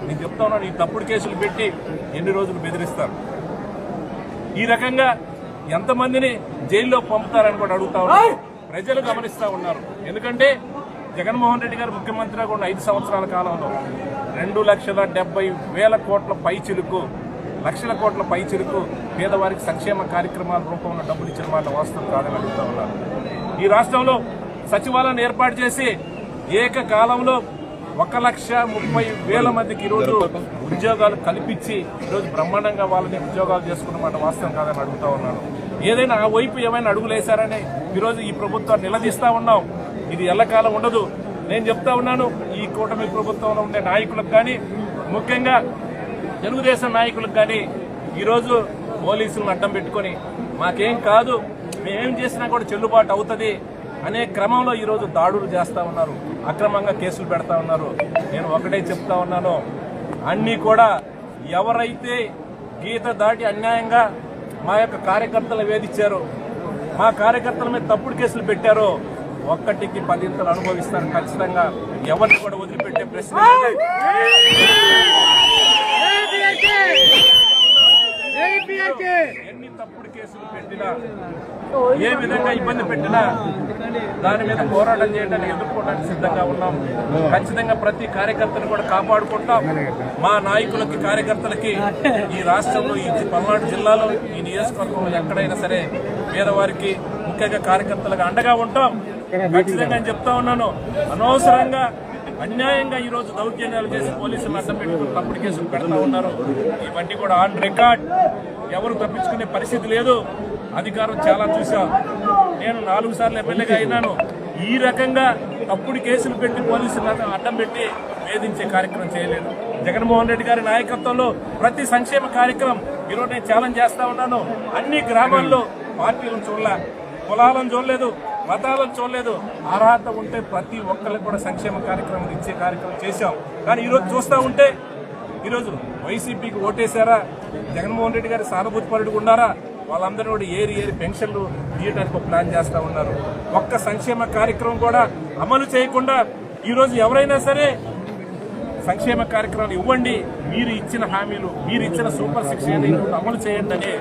నేను చెప్తా ఉన్నాను, ఈ తప్పుడు కేసులు పెట్టి ఎన్ని రోజులు బెదిరిస్తారు, ఈ రకంగా ఎంతమందిని జైల్లో పంపుతారని కూడా అడుగుతా ఉన్నారు. ప్రజలు గమనిస్తా ఉన్నారు. ఎందుకంటే జగన్మోహన్ రెడ్డి గారు ముఖ్యమంత్రిగా ఉన్న 5 సంవత్సరాల కాలంలో 2,70,000 కోట్ల పైచిలుకు, లక్షల కోట్ల పైచిలుకు పేదవారికి సంక్షేమ కార్యక్రమాల రూపంలో డబ్బులు ఇచ్చిన వాళ్ళ వాస్తవం కాదని అడుగుతా ఉన్నారు. ఈ రాష్ట్రంలో సచివాలయం ఏర్పాటు చేసి ఏకకాలంలో 1,30,000 మందికి ఈరోజు ఉద్యోగాలు కల్పించి ఈరోజు బ్రహ్మాండంగా వాళ్ళని ఉద్యోగాలు చేసుకున్నమాట వాస్తవం కాదని అడుగుతా ఉన్నాను. ఏదైనా ఆ వైపు ఏమైనా అడుగులేశారని ఈరోజు ఈ ప్రభుత్వాన్ని నిలదీస్తా ఉన్నాం. ఇది ఎల్లకాలం ఉండదు. నేను చెప్తా ఉన్నాను, ఈ కూటమి ప్రభుత్వంలో ఉండే నాయకులకు కానీ, ముఖ్యంగా తెలుగుదేశం నాయకులకు కానీ ఈరోజు పోలీసులను అడ్డం పెట్టుకొని మాకేం కాదు, మేమేం చేసినా కూడా చెల్లుబాటు అవుతుంది అనే క్రమంలో ఈరోజు దాడులు చేస్తా ఉన్నారు, అక్రమంగా కేసులు పెడతా ఉన్నారు. నేను ఒకటే చెప్తా ఉన్నాను, అన్నీ కూడా ఎవరైతే గీత దాటి అన్యాయంగా మా యొక్క కార్యకర్తలు వేధించారో, మా కార్యకర్తల మీద తప్పుడు కేసులు పెట్టారో ఒక్కటికి 10 ఇంతలు అనుభవిస్తారు. ఖచ్చితంగా ఎవరిని కూడా వదిలిపెట్టే ప్రశ్న ఎన్ని తప్పుడు కేసులు పెట్టినా, ఏ విధంగా ఇబ్బంది పెట్టినా దాని మీద పోరాటం చేయడానికి, ఎదుర్కోవడానికి సిద్ధంగా ఉన్నాం. ఖచ్చితంగా ప్రతి కార్యకర్తను కూడా కాపాడుకుంటాం. మా నాయకులకి, కార్యకర్తలకి ఈ రాష్ట్రంలో, ఈ పల్నాడు జిల్లాలో, ఈ నియోజకవర్గంలో ఎక్కడైనా సరే పేదవారికి, ముఖ్యంగా కార్యకర్తలకు అండగా ఉంటాం. ఖచ్చితంగా నేను చెప్తా ఉన్నాను, అనవసరంగా అన్యాయంగా ఈరోజు దౌర్జన్యాలు చేసి పోలీసులు అడ్డం పెట్టుకుని తప్పుడు కేసులు పెడతా ఉన్నారు. ఇవన్నీ కూడా ఆన్ రికార్డ్, ఎవరు తప్పించుకునే పరిస్థితి లేదు. అధికారం చాలా చూసాం. నేను 4 సార్లు ఎమ్మెల్యేగా అయినాను. ఈ రకంగా తప్పుడు కేసులు పెట్టి పోలీసులను అడ్డం పెట్టి వేధించే కార్యక్రమం చేయలేదు. జగన్మోహన్ రెడ్డి గారి నాయకత్వంలో ప్రతి సంక్షేమ కార్యక్రమం ఈరోజు నేను ఛాలెంజ్ చేస్తా ఉన్నాను. అన్ని గ్రామాల్లో పార్టీలను చూడలే, కులాలను చూడలేదు, మతాలను చూడలేదు. అర్హత ఉంటే ప్రతి ఒక్కరికి కూడా సంక్షేమ కార్యక్రమం ఇచ్చే కార్యక్రమం చేశాం. కానీ ఈరోజు చూస్తూ ఉంటే ఈరోజు వైసీపీకి ఓటేశారా, జగన్మోహన్ రెడ్డి గారి సానుభూతిపరుడుగా ఉన్నారా, వాళ్ళందరూ కూడా ఏరి పెన్షన్లు తీయడానికి ప్లాన్ చేస్తూ ఉన్నారు. ఒక్క సంక్షేమ కార్యక్రమం కూడా అమలు చేయకుండా ఈరోజు ఎవరైనా సరే సంక్షేమ కార్యక్రమాలు ఇవ్వండి, మీరు ఇచ్చిన హామీలు, మీరు ఇచ్చిన సూపర్ 6 అమలు చేయండి అని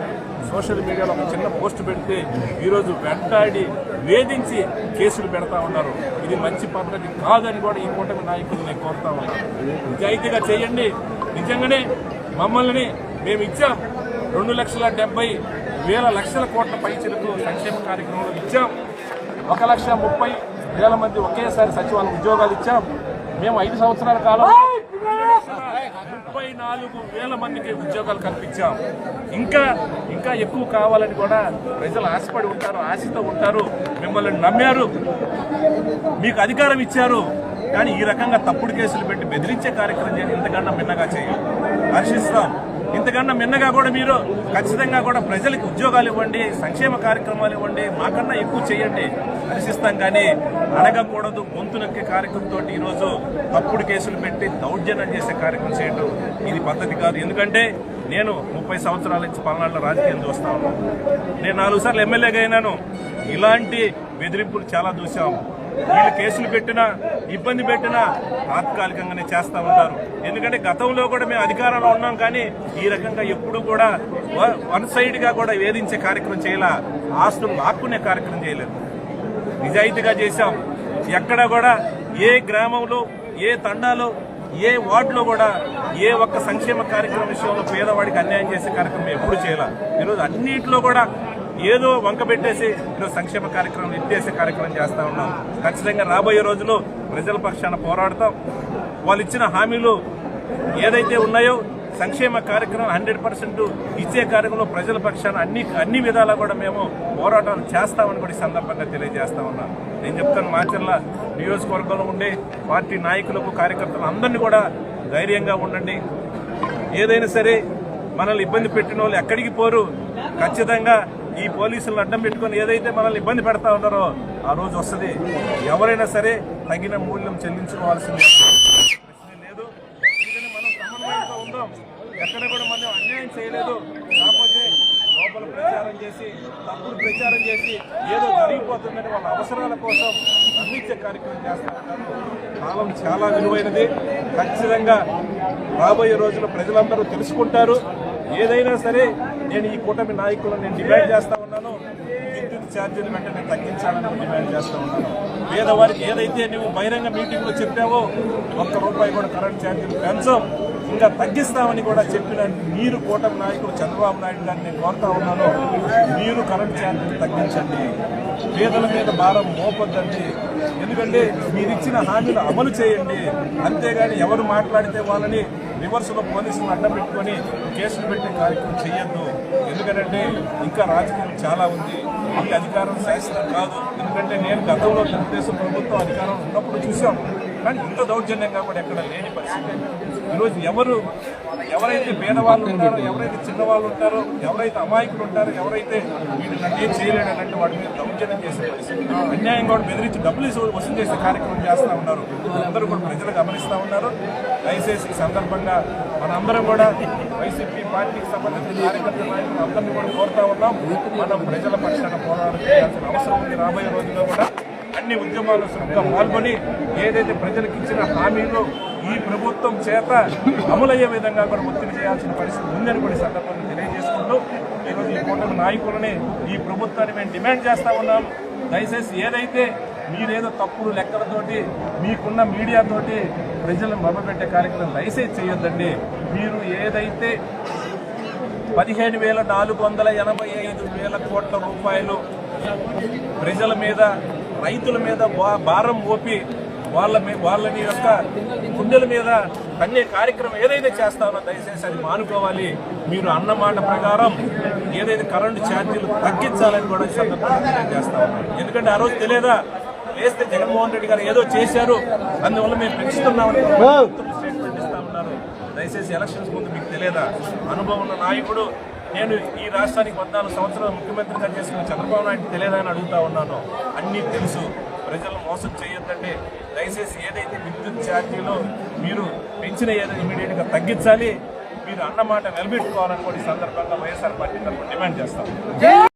సోషల్ మీడియాలో ఒక చిన్న పోస్ట్ పెడితే ఈరోజు వెంటాడి వేధించి కేసులు పెడతా ఉన్నారు. ఇది మంచి పద్ధతి కాదని కూడా ఈ కూటమి నాయకులు నేను కోరుతా ఉన్నాను. నిజాయితీగా చేయండి. నిజంగానే మమ్మల్ని మేము ఇచ్చాం 2,70,000 కోట్ల పైచిలకు సంక్షేమ కార్యక్రమాలు ఇచ్చాం. 1,30,000 మంది ఒకేసారి సచివాలయ ఉద్యోగాలు ఇచ్చాం. మేము 5 సంవత్సరాల కాలంలో 34,000 మందికి ఉద్యోగాలు కల్పించాం. ఇంకా ఎక్కువ కావాలని కూడా ప్రజలు ఆశపడి ఉంటారు, ఆశతో ఉంటారు. మిమ్మల్ని నమ్మారు, మీకు అధికారం ఇచ్చారు. కానీ ఈ రకంగా తప్పుడు కేసులు పెట్టి బెదిరించే కార్యక్రమం చేయాలి. ఇంతకన్నా మిన్నగా చేయాలి, హర్షిస్తాం. ఇంతకన్నా మిన్నగా కూడా మీరు ఖచ్చితంగా కూడా ప్రజలకు ఉద్యోగాలు ఇవ్వండి, సంక్షేమ కార్యక్రమాలు ఇవ్వండి, మాకన్నా ఎక్కువ చేయండి, హర్షిస్తాం. కానీ అడగకూడదు, గొంతు నొక్కే కార్యక్రమంతో ఈరోజు తప్పుడు కేసులు పెట్టి దౌర్జన్యం చేసే కార్యక్రమం చేయడం ఇది పద్ధతి కాదు. ఎందుకంటే నేను 30 సంవత్సరాల నుంచి పల్నాడులో రాజకీయం చూస్తా ఉన్నాను. నేను 4 సార్లు ఎమ్మెల్యేగా అయినాను. ఇలాంటి బెదిరింపులు చాలా చూసాం. వీళ్ళు కేసులు పెట్టినా, ఇబ్బంది పెట్టినా తాత్కాలికంగానే చేస్తూ ఉంటారు. ఎందుకంటే గతంలో కూడా మేము అధికారంలో ఉన్నాం. కానీ ఈ రకంగా ఎప్పుడు కూడా 1 సైడ్గా కూడా వేధించే కార్యక్రమం చేయలే, ఆస్తులు లాక్కునే కార్యక్రమం చేయలేదు. నిజాయితీగా చేశాం. ఎక్కడ కూడా ఏ గ్రామంలో, ఏ తండాలో, ఏ వార్డులో కూడా ఏ ఒక్క సంక్షేమ కార్యక్రమం విషయంలో పేదవాడికి అన్యాయం చేసే కార్యక్రమం ఎప్పుడు చేయాల. ఈరోజు అన్నింటిలో కూడా ఏదో వంక పెట్టేసి ఈరోజు సంక్షేమ కార్యక్రమం ఎత్తేసే కార్యక్రమం చేస్తా ఉన్నాం. ఖచ్చితంగా రాబోయే రోజుల్లో ప్రజల పక్షాన పోరాడతాం. వాళ్ళు ఇచ్చిన హామీలు ఏదైతే ఉన్నాయో సంక్షేమ కార్యక్రమం 100% ఇచ్చే కార్యక్రమంలో ప్రజల పక్షాన అన్ని విధాలా కూడా మేము పోరాటాలు చేస్తామని కూడా ఈ సందర్భంగా తెలియజేస్తా ఉన్నాను. నేను చెప్తాను, మాచర్ల నియోజకవర్గంలో ఉండే పార్టీ నాయకులకు, కార్యకర్తలు అందరినీ కూడా ధైర్యంగా ఉండండి. ఏదైనా సరే మనల్ని ఇబ్బంది పెట్టిన వాళ్ళు ఎక్కడికి పోరు. ఖచ్చితంగా ఈ పోలీసులను అడ్డం పెట్టుకుని ఏదైతే మనల్ని ఇబ్బంది పెడతా ఉన్నారో ఆ రోజు వస్తుంది. ఎవరైనా సరే తగిన మూల్యం చెల్లించుకోవాల్సింది ప్రశ్నే లేదు. ఎందుకని మనం సమన్వయంతో ఉందాం, ఎక్కడ కూడా మనం అన్యాయం చేయలేదు. కాకపోతే లోపల ప్రచారం చేసి, తప్పుడు ప్రచారం చేసి ఏదో జరిగిపోతుందని వాళ్ళ అవసరాల కోసం అందించే కార్యక్రమం చేస్తా ఉంటారు. కాలం చాలా విలువైనది. ఖచ్చితంగా రాబోయే రోజుల్లో ప్రజలందరూ తెలుసుకుంటారు. ఏదైనా సరే నేను ఈ కూటమి నాయకులను నేను డిమాండ్ చేస్తా ఉన్నాను. విద్యుత్ ఛార్జీలు వెంటనే తగ్గించాలని డిమాండ్ చేస్తా ఉన్నాను. పేదవారికి ఏదైతే నువ్వు బహిరంగ మీటింగ్లో చెప్పావో ₹1 కూడా కరెంట్ ఛార్జీలు పెంచం, ఇంకా తగ్గిస్తామని కూడా చెప్పిన మీరు కూటమి నాయకులు చంద్రబాబు నాయుడు గారిని నేను కోరుతా ఉన్నాను. మీరు కరెంట్ ఛార్జీలు తగ్గించండి, పేదల మీద భారం మోపొద్దండి. ఎందుకంటే మీరు ఇచ్చిన హామీలు అమలు చేయండి. అంతేగాని ఎవరు మాట్లాడితే వాళ్ళని రివర్స్లో పోలీసులు అడ్డం పెట్టుకొని కేసులు పెట్టే కార్యక్రమం చేయొద్దు. ఎందుకంటే ఇంకా రాజకీయం చాలా ఉంది. ఈ అధికారం శాశ్వతం కాదు. ఎందుకంటే నేను గతంలో తెలుగుదేశం ప్రభుత్వం అధికారం ఉన్నప్పుడు చూసాం, కానీ ఇంత దౌర్జన్యంగా కూడా ఎక్కడ లేని పరిస్థితి. ఈరోజు ఎవరైతే పేదవాళ్ళు ఉంటారో, ఎవరైతే చిన్నవాళ్ళు ఉంటారో, ఎవరైతే అమాయకులు ఉంటారో, ఎవరైతే వీళ్ళు నన్ను ఏం చేయలేడనంటే వాడి మీద దౌర్జన్యం చేసే పరిస్థితి, అన్యాయంగా కూడా బెదిరించి డబ్బులు వసూలు చేసే కార్యక్రమం చేస్తూ ఉన్నారు. అందరూ కూడా ప్రజలు గమనిస్తూ ఉన్నారు. దయచేసి ఈ సందర్భంగా మనందరం కూడా వైసీపీ పార్టీకి సంబంధించిన కార్యకర్తల నాయకులు అందరినీ కూడా కోరుతా ఉన్నాం. మనం ప్రజల పక్షాన పోరాటం చేయాల్సిన అవసరం ఉంది. రాబోయే రోజుల్లో కూడా అన్ని ఉద్యమాలు చురుగ్గా పాల్గొని ఏదైతే ప్రజలకు ఇచ్చిన హామీలు ఈ ప్రభుత్వం చేత అమలయ్యే విధంగా కూడా ఒత్తిడి చేయాల్సిన పరిస్థితి ఉందని కూడా సందర్భంగా తెలియజేసుకుంటూ ఈరోజు ఈ కూటమి నాయకులని ఈ ప్రభుత్వాన్ని మేము డిమాండ్ చేస్తా ఉన్నాం. దయచేసి ఏదైతే మీరేదో తప్పుడు లెక్కలతోటి మీకున్న మీడియాతోటి ప్రజలను మభ్యపెట్టే కార్యక్రమం దయచేసి చేయొద్దండి. మీరు ఏదైతే 15,485 కోట్ల రూపాయలు ప్రజల మీద, రైతుల మీద భారం మోపి వాళ్ళని యొక్క గుండెల మీద అన్ని కార్యక్రమం ఏదైతే చేస్తామో దయచేసి అది మానుకోవాలి. మీరు అన్నమాట ప్రకారం ఏదైతే కరెంటు ఛార్జీలు తగ్గించాలని కూడా సందర్భంగా చేస్తా ఉన్నాం. ఎందుకంటే ఆ రోజు తెలియదా, వేస్తే జగన్మోహన్ రెడ్డి గారు ఏదో చేశారు అందువల్ల మేము పెంచుతున్నామని స్టేట్మెంట్ ఇస్తా ఉన్నారు. దయచేసి ఎలక్షన్స్ ముందు మీకు తెలియదా? అనుభవం ఉన్న నాయకుడు నేను ఈ రాష్ట్రానికి 14 సంవత్సరాలు ముఖ్యమంత్రిగా చేసుకున్న చంద్రబాబు నాయుడు తెలియదా అని అడుగుతా ఉన్నాను. అన్నీ తెలుసు. ప్రజలను మోసం చేయొద్దంటే దయచేసి ఏదైతే విద్యుత్ ఛార్జీలో మీరు పెంచిన ఏదైతే ఇమీడియట్గా తగ్గించాలి. మీరు అన్నమాట నిలబెట్టుకోవాలని కూడా ఈ సందర్భంగా వైఎస్ఆర్ పార్టీ తరఫున డిమాండ్ చేస్తాం.